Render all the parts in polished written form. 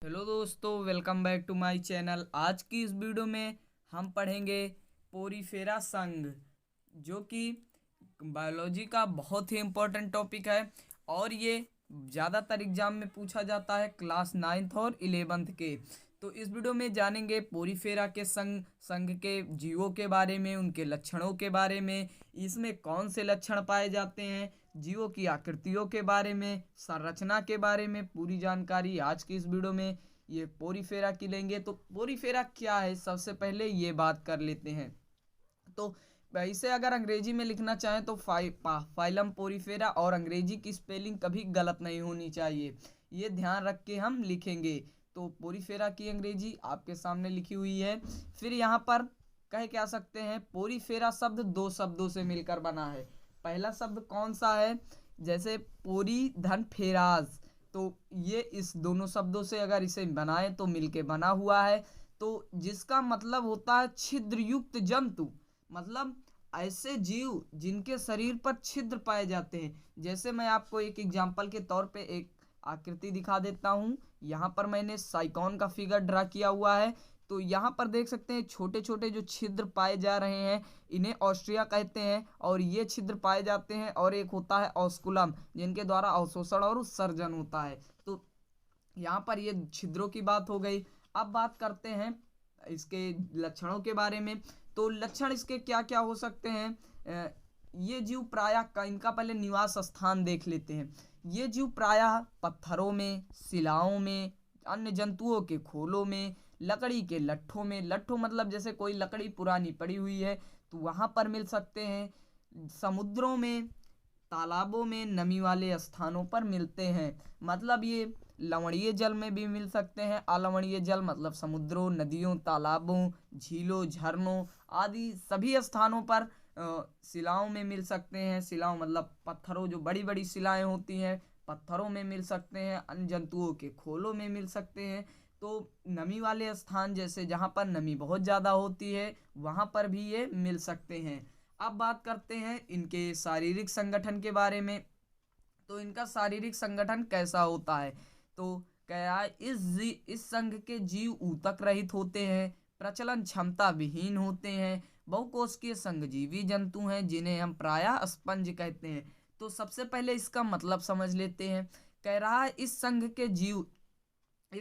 Hello दोस्तों, welcome back to my channel. आज की इस वीडियो में हम पढ़ेंगे पोरीफेरा संघ, जो कि बायोलॉजी का बहुत ही इम्पोर्टेंट टॉपिक है और ये ज़्यादातर एग्जाम में पूछा जाता है क्लास 9th और 11th के। तो इस वीडियो में जानेंगे पोरीफेरा के संघ के जीवों के बारे में, उनके लक्षणों के बारे में, इसमें कौन से लक्षण पाए जाते हैं, जीवों की आकृतियों के बारे में, संरचना के बारे में पूरी जानकारी आज की इस वीडियो में ये पोरीफेरा की लेंगे। तो पोरीफेरा क्या है, सबसे पहले ये बात कर लेते हैं। तो इसे अगर अंग्रेजी में लिखना चाहें तो फाइलम पोरीफेरा, और अंग्रेजी की स्पेलिंग कभी गलत नहीं होनी चाहिए, ये ध्यान रख के हम लिखेंगे। तो पोरीफेरा की अंग्रेजी आपके सामने लिखी हुई है। फिर यहाँ पर कह क्या सकते हैं, पोरीफेरा शब्द दो शब्दों से मिलकर बना है। पहला शब्द कौन सा है, जैसे पोरी धन फेराज, तो ये इस दोनों शब्दों से अगर इसे बनाए तो मिलके बना हुआ है। तो जिसका मतलब होता है छिद्रयुक्त जंतु, मतलब ऐसे जीव जिनके शरीर पर छिद्र पाए जाते हैं। जैसे मैं आपको एक एग्जांपल के तौर पे एक आकृति दिखा देता हूँ। यहाँ पर मैंने साइकॉन का फिगर ड्रा किया हुआ है। तो यहाँ पर देख सकते हैं छोटे छोटे जो छिद्र पाए जा रहे हैं, इन्हें ऑस्ट्रिया कहते हैं, और ये छिद्र पाए जाते हैं। और एक होता है ऑस्कुलम, जिनके द्वारा अवशोषण और उत्सर्जन होता है। तो यहाँ पर ये छिद्रों की बात हो गई। अब बात करते हैं इसके लक्षणों के बारे में। तो लक्षण इसके क्या क्या हो सकते हैं। ये जीव प्रायः इनका पहले निवास स्थान देख लेते हैं। ये जीव प्रायः पत्थरों में, शिलाओं में, अन्य जंतुओं के खोलों में, लकड़ी के लट्ठों में, लट्ठों मतलब जैसे कोई लकड़ी पुरानी पड़ी हुई है तो वहाँ पर मिल सकते हैं, समुद्रों में, तालाबों में, नमी वाले स्थानों पर मिलते हैं। मतलब ये लवणीय जल में भी मिल सकते हैं। अलवणीय जल मतलब समुद्रों, नदियों, तालाबों, झीलों, झरनों आदि सभी स्थानों पर शिलाओं में मिल सकते हैं। शिलाओं मतलब पत्थरों, जो बड़ी बड़ी शिलाएं होती हैं, पत्थरों में मिल सकते हैं। अन्य जंतुओं के खोलों में मिल सकते हैं। तो नमी वाले स्थान, जैसे जहाँ पर नमी बहुत ज़्यादा होती है, वहाँ पर भी ये मिल सकते हैं। अब बात करते हैं इनके शारीरिक संगठन के बारे में। तो इनका शारीरिक संगठन कैसा होता है, तो क्या है, इस संघ के जीव ऊतक रहित होते हैं, प्रचलन क्षमता विहीन होते हैं, बहुकोशिकीय संघजीवी जंतु हैं, जिन्हें हम प्रायः स्पंज कहते हैं। तो सबसे पहले इसका मतलब समझ लेते हैं। कह रहा है इस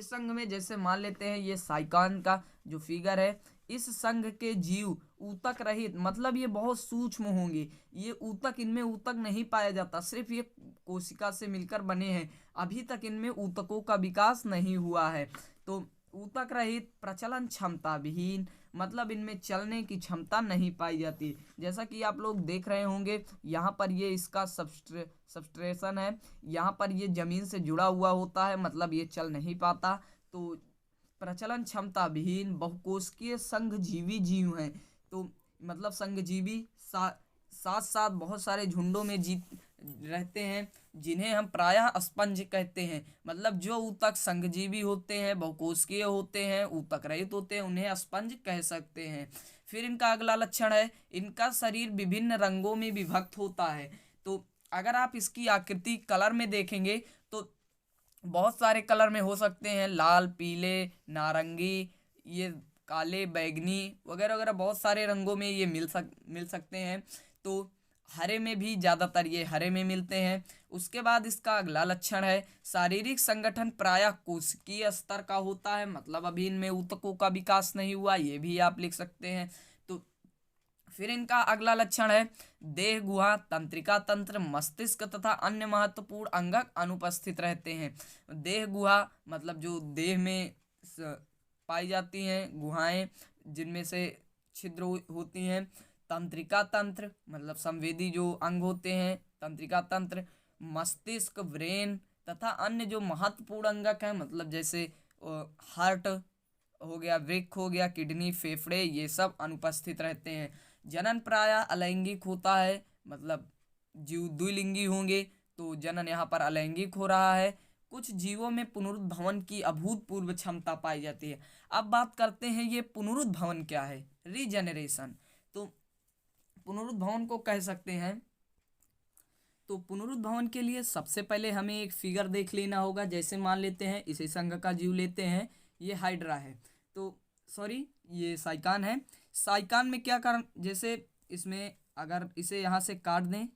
संघ में जैसे मान लेते हैं ये साइकान का जो फिगर है, इस संघ के जीव ऊतक रहित, मतलब ये बहुत सूक्ष्म होंगे। ये ऊतक, इनमें ऊतक नहीं पाया जाता, सिर्फ ये कोशिका से मिलकर बने हैं। अभी तक इनमें ऊतकों का विकास नहीं हुआ है। तो ऊतक रहित, प्रचलन क्षमता विहीन, मतलब इनमें चलने की क्षमता नहीं पाई जाती। जैसा कि आप लोग देख रहे होंगे, यहाँ पर ये इसका सबस्ट्रेशन है, यहाँ पर ये जमीन से जुड़ा हुआ होता है, मतलब ये चल नहीं पाता। तो प्रचलन क्षमता विहीन, बहुकोशिकीय संघजीवी जीव हैं। तो मतलब संघजीवी साथ साथ बहुत सारे झुंडों में जी रहते हैं, जिन्हें हम प्रायः स्पंज कहते हैं। मतलब जो ऊतक संघजीवी होते हैं, बहुकोशिकीय होते हैं, ऊतक रहित होते हैं, उन्हें स्पंज कह सकते हैं। फिर इनका अगला लक्षण है, इनका शरीर विभिन्न रंगों में विभक्त होता है। तो अगर आप इसकी आकृति कलर में देखेंगे तो बहुत सारे कलर में हो सकते हैं, लाल, पीले, नारंगी, ये काले, बैगनी वगैरह वगैरह, बहुत सारे रंगों में ये मिल सकते हैं। तो हरे में भी ज़्यादातर ये हरे में मिलते हैं। उसके बाद इसका अगला लक्षण है, शारीरिक संगठन प्रायः कोशिकीय स्तर का होता है, मतलब अभी इनमें ऊतकों का विकास नहीं हुआ, ये भी आप लिख सकते हैं। तो फिर इनका अगला लक्षण है, देह गुहा, तंत्रिका तंत्र, मस्तिष्क तथा अन्य महत्वपूर्ण अंगक अनुपस्थित रहते हैं। देह गुहा मतलब जो देह में पाई जाती हैं गुहाएं, जिनमें से छिद्र होती हैं। तंत्रिका तंत्र मतलब संवेदी जो अंग होते हैं, तंत्रिका तंत्र। मस्तिष्क, ब्रेन तथा अन्य जो महत्वपूर्ण अंगक हैं, मतलब जैसे हार्ट हो गया, वृक्क हो गया, किडनी, फेफड़े, ये सब अनुपस्थित रहते हैं। जनन प्रायः अलैंगिक होता है, मतलब जीव द्विलिंगी होंगे, तो जनन यहाँ पर अलैंगिक हो रहा है। कुछ जीवों में पुनरुद्भवन की अभूतपूर्व क्षमता पाई जाती है। अब बात करते हैं ये पुनरुद्भवन क्या है, रीजेनरेशन। तो पुनरुद्भवन को कह सकते हैं, तो पुनरुद्भवन के लिए सबसे पहले हमें एक फिगर देख लेना होगा। जैसे मान लेते हैं इसे संघ का जीव लेते हैं, ये हाइड्रा है, तो सॉरी ये साइकान है। साइकान में क्या कर, जैसे इसमें अगर इसे यहाँ से काट दें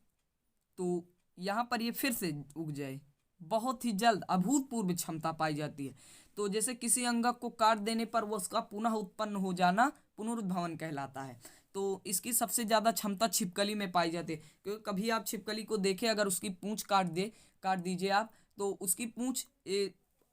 तो यहाँ पर ये फिर से उग जाए, बहुत ही जल्द अभूतपूर्व क्षमता पाई जाती है। तो जैसे किसी अंगक को काट देने पर वो उसका पुनः उत्पन्न हो जाना पुनरुद्भवन कहलाता है। तो इसकी सबसे ज़्यादा क्षमता छिपकली में पाई जाती है, क्योंकि कभी आप छिपकली को देखें, अगर उसकी पूंछ काट दीजिए आप, तो उसकी पूंछ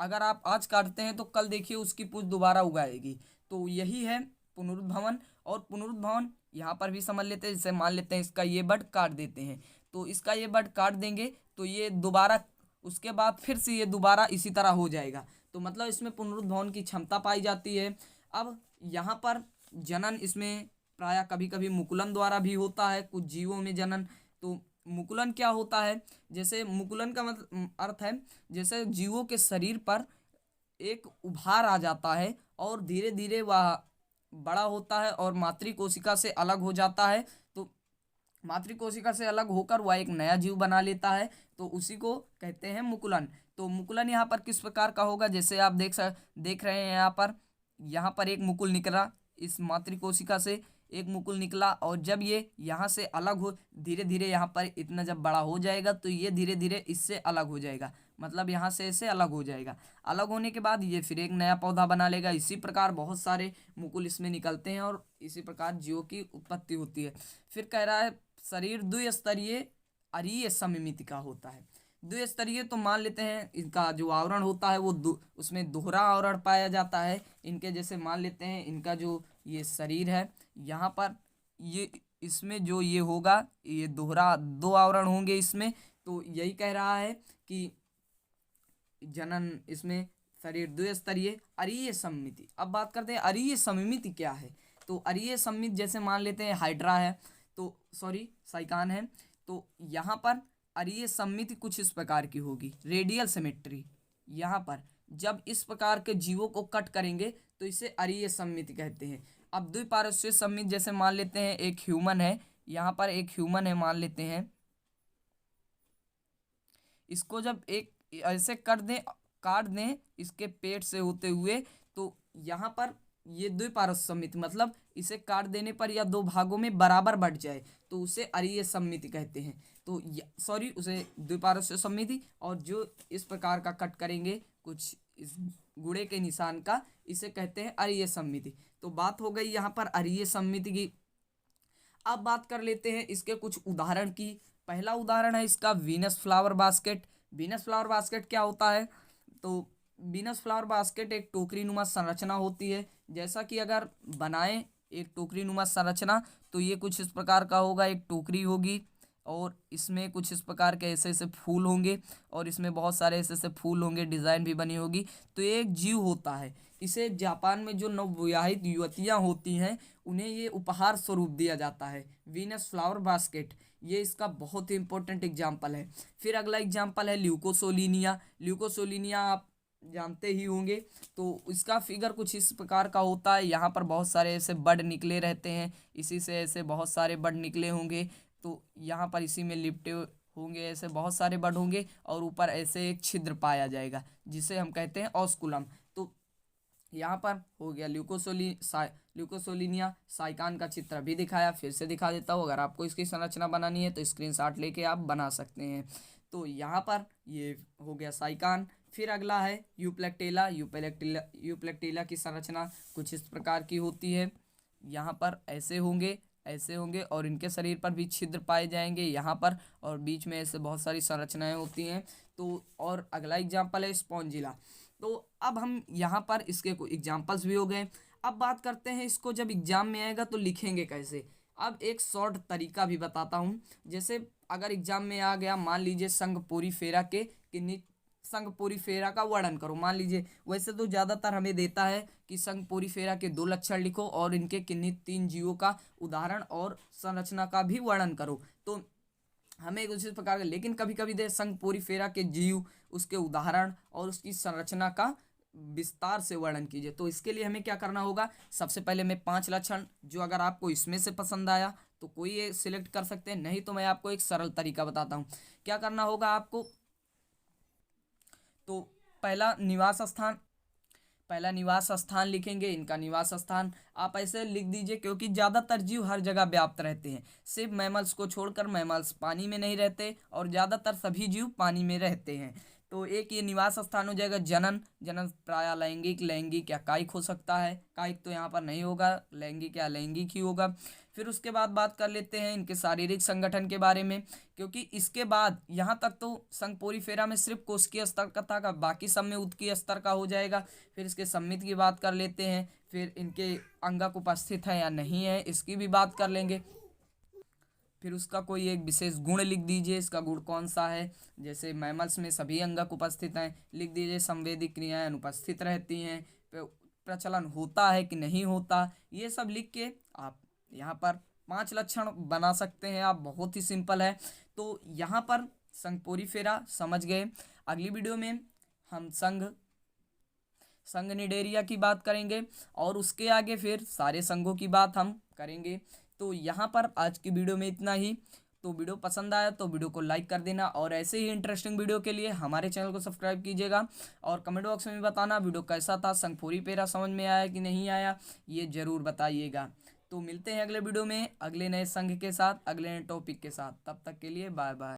अगर आप आज काटते हैं तो कल देखिए उसकी पूंछ दोबारा उगाएगी। तो यही है पुनरुद्भवन। और पुनरुद्भवन यहाँ पर भी समझ लेते हैं, जैसे मान लेते हैं इसका ये बड काट देते हैं, तो इसका ये बड काट देंगे तो ये दोबारा उसके बाद फिर से ये दोबारा इसी तरह हो जाएगा। तो मतलब इसमें पुनरुद्भवन की क्षमता पाई जाती है। अब यहाँ पर जनन इसमें प्रायः कभी कभी मुकुलन द्वारा भी होता है, कुछ जीवों में जनन। तो मुकुलन क्या होता है, जैसे मुकुलन का मतलब अर्थ है जैसे जीवों के शरीर पर एक उभार आ जाता है और धीरे धीरे वह बड़ा होता है और मातृ कोशिका से अलग हो जाता है। तो मातृ कोशिका से अलग होकर वह एक नया जीव बना लेता है, तो उसी को कहते हैं मुकुलन। तो मुकुलन यहाँ पर किस प्रकार का होगा, जैसे आप देख रहे हैं यहाँ पर एक मुकुल निकला, इस मातृ कोशिका से एक मुकुल निकला, और जब ये यहाँ से अलग हो, धीरे धीरे यहाँ पर इतना जब बड़ा हो जाएगा तो ये धीरे धीरे इससे अलग हो जाएगा, मतलब यहाँ से इससे अलग हो जाएगा। अलग होने के बाद ये फिर एक नया पौधा बना लेगा। इसी प्रकार बहुत सारे मुकुल इसमें निकलते हैं और इसी प्रकार जीवों की उत्पत्ति होती है। फिर कह रहा है शरीर द्विस्तरीय अरीय सममिति का होता है। द्विस्तरीय तो मान लेते हैं इनका जो आवरण होता है वो उसमें दोहरा आवरण पाया जाता है इनके। जैसे मान लेते हैं इनका जो ये शरीर है, यहाँ पर ये इसमें जो ये होगा ये दो आवरण होंगे इसमें। तो यही कह रहा है कि जनन इसमें शरीर द्विस्तरीय अरीय सममिति। अब बात करते हैं अरीय सममिति क्या है। तो अरीय सममिति जैसे मान लेते हैं हाइड्रा है, तो सॉरी साइकान है, तो यहाँ पर अरीय सममिति कुछ इस प्रकार की होगी, रेडियल सिमेट्री। यहाँ पर जब इस प्रकार के जीवों को कट करेंगे तो इसे अरीय सममिति कहते हैं। अब द्विपार्श्विक सममिति जैसे मान लेते हैं एक ह्यूमन है, यहाँ पर एक ह्यूमन है मान लेते हैं, इसको जब एक ऐसे काट दें इसके पेट से होते हुए, तो यहाँ पर ये द्विपार्श्विक सममिति मतलब इसे काट देने पर या दो भागों में बराबर बढ़ जाए तो उसे अरीय सममिति कहते हैं। तो सॉरी उसे द्विपार्श्विक सममिति। और जो इस प्रकार का कट करेंगे कुछ इस गुणे के निशान का, इसे कहते हैं अरीय सममिति। तो बात हो गई यहाँ पर अरीय सममिति की। अब बात कर लेते हैं इसके कुछ उदाहरण की। पहला उदाहरण है इसका Venus flower basket. Venus flower basket क्या होता है, तो वीनस फ्लावर बास्केट एक टोकरी नुमा संरचना होती है। जैसा कि अगर बनाएं एक टोकरी नुमा संरचना तो ये कुछ इस प्रकार का होगा, एक टोकरी होगी और इसमें कुछ इस प्रकार के ऐसे ऐसे फूल होंगे और इसमें बहुत सारे ऐसे ऐसे फूल होंगे, डिज़ाइन भी बनी होगी। तो ये एक जीव होता है। इसे जापान में जो नवविवाहित युवतियाँ होती हैं उन्हें ये उपहार स्वरूप दिया जाता है, वीनस फ्लावर बास्केट। ये इसका बहुत ही इंपॉर्टेंट एग्जाम्पल है। फिर अगला एग्जाम्पल है ल्यूकोसोलिनिया। ल्यूकोसोलिनिया आप जानते ही होंगे। तो इसका फिगर कुछ इस प्रकार का होता है, यहाँ पर बहुत सारे ऐसे बड निकले रहते हैं, इसी से ऐसे बहुत सारे बड निकले होंगे। तो यहाँ पर इसी में लिपटे होंगे, ऐसे बहुत सारे बड होंगे और ऊपर ऐसे एक छिद्र पाया जाएगा जिसे हम कहते हैं ऑस्कुलम। तो यहाँ पर हो गया ल्यूकोसोलिनिया। साइकान का चित्र भी दिखाया, फिर से दिखा देता हूँ। अगर आपको इसकी संरचना बनानी है तो स्क्रीनशॉट लेके आप बना सकते हैं। तो यहाँ पर ये हो गया साइकान। फिर अगला है यूप्लेक्टेला। यूप्लेक्टेला की संरचना कुछ इस प्रकार की होती है। यहाँ पर ऐसे होंगे और इनके शरीर पर भी छिद्र पाए जाएंगे यहाँ पर, और बीच में ऐसे बहुत सारी संरचनाएं होती हैं। तो और अगला एग्जाम्पल है स्पॉन्जिला। तो अब हम यहाँ पर इसके कोई एग्जाम्पल्स भी हो गए। अब बात करते हैं इसको जब एग्जाम में आएगा तो लिखेंगे कैसे। अब एक शॉर्ट तरीका भी बताता हूँ। जैसे अगर एग्जाम में आ गया, मान लीजिए संघ पोरीफेरा के किन्हीं संघ पोरीफेरा का वर्णन करो, मान लीजिए। वैसे तो ज़्यादातर हमें देता है कि संघ पोरीफेरा के 2 लक्षण लिखो और इनके किन्हीं 3 जीवों का उदाहरण और संरचना का भी वर्णन करो। तो हमें कुछ इस प्रकार का, लेकिन कभी कभी दे संघ पोरीफेरा के जीव, उसके उदाहरण और उसकी संरचना का विस्तार से वर्णन कीजिए। तो इसके लिए हमें क्या करना होगा, सबसे पहले मैं 5 लक्षण, जो अगर आपको इसमें से पसंद आया तो कोई ये सिलेक्ट कर सकते हैं, नहीं तो मैं आपको एक सरल तरीका बताता हूँ। क्या करना होगा आपको, तो पहला निवास स्थान लिखेंगे, इनका निवास स्थान आप ऐसे लिख दीजिए, क्योंकि ज़्यादातर जीव हर जगह व्याप्त रहते हैं, सिर्फ मैमल्स को छोड़कर। मैमल्स पानी में नहीं रहते और ज़्यादातर सभी जीव पानी में रहते हैं। तो एक ये निवास स्थान हो जाएगा। जनन, जनन प्राय लैंगिक, लैंगिक या कायिक हो सकता है। कायिक तो यहाँ पर नहीं होगा, लैंगिक या लैंगिक ही होगा। फिर उसके बाद बात कर लेते हैं इनके शारीरिक संगठन के बारे में, क्योंकि इसके बाद यहाँ तक तो संघ पोरीफेरा में सिर्फ कोशिकीय स्तर का था, बाकी सब में उत्कीय स्तर का हो जाएगा। फिर इसके सम्मित की बात कर लेते हैं, फिर इनके अंगक उपस्थित है या नहीं है इसकी भी बात कर लेंगे। फिर उसका कोई एक विशेष गुण लिख दीजिए, इसका गुण कौन सा है। जैसे मैमल्स में सभी अंगक उपस्थित हैं, लिख दीजिए संवेदी क्रियाएं अनुपस्थित रहती हैं, प्रचलन होता है कि नहीं होता, ये सब लिख के आप यहाँ पर 5 लक्षण बना सकते हैं आप। बहुत ही सिंपल है। तो यहाँ पर संघ पोरीफेरा समझ गए। अगली वीडियो में हम संघ निडेरिया की बात करेंगे और उसके आगे फिर सारे संघों की बात हम करेंगे। तो यहाँ पर आज की वीडियो में इतना ही। तो वीडियो पसंद आया तो वीडियो को लाइक कर देना, और ऐसे ही इंटरेस्टिंग वीडियो के लिए हमारे चैनल को सब्सक्राइब कीजिएगा। और कमेंट बॉक्स में भी बताना वीडियो कैसा था, संघ पोरीफेरा समझ में आया कि नहीं आया, ये ज़रूर बताइएगा। तो मिलते हैं अगले वीडियो में अगले नए संघ के साथ, अगले नए टॉपिक के साथ। तब तक के लिए बाय बाय।